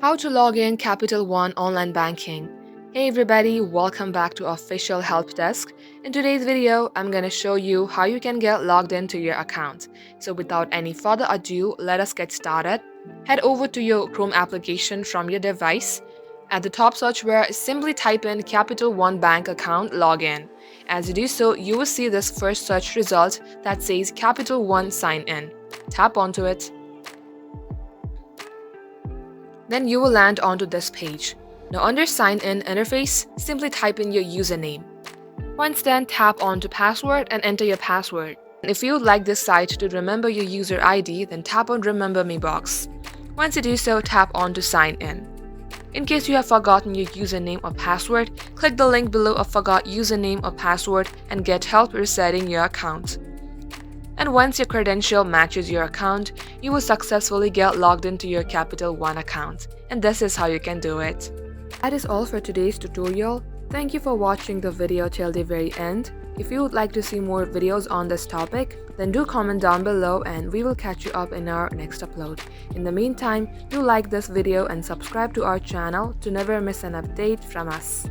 How to log in Capital One online banking. Hey everybody, welcome back to Official Help Desk. In today's video, I'm going to show you how you can get logged into your account. So without any further ado, let us get started. Head over to your Chrome application from your device. At the top search bar, simply type in Capital One Bank account login. As you do so, you will see this first search result that says Capital One sign in. Tap onto it. Then you will land onto this page. Now under Sign In interface, simply type in your username. Once done, tap onto Password and enter your password. If you would like this site to remember your user ID, then tap on Remember Me box. Once you do so, tap on to Sign In. In case you have forgotten your username or password, click the link below of Forgot Username or Password and get help resetting your account. And once your credential matches your account, you will successfully get logged into your Capital One account. And this is how you can do it. That is all for today's tutorial. Thank you for watching the video till the very end. If you would like to see more videos on this topic, then do comment down below and we will catch you up in our next upload. In the meantime, do like this video and subscribe to our channel to never miss an update from us.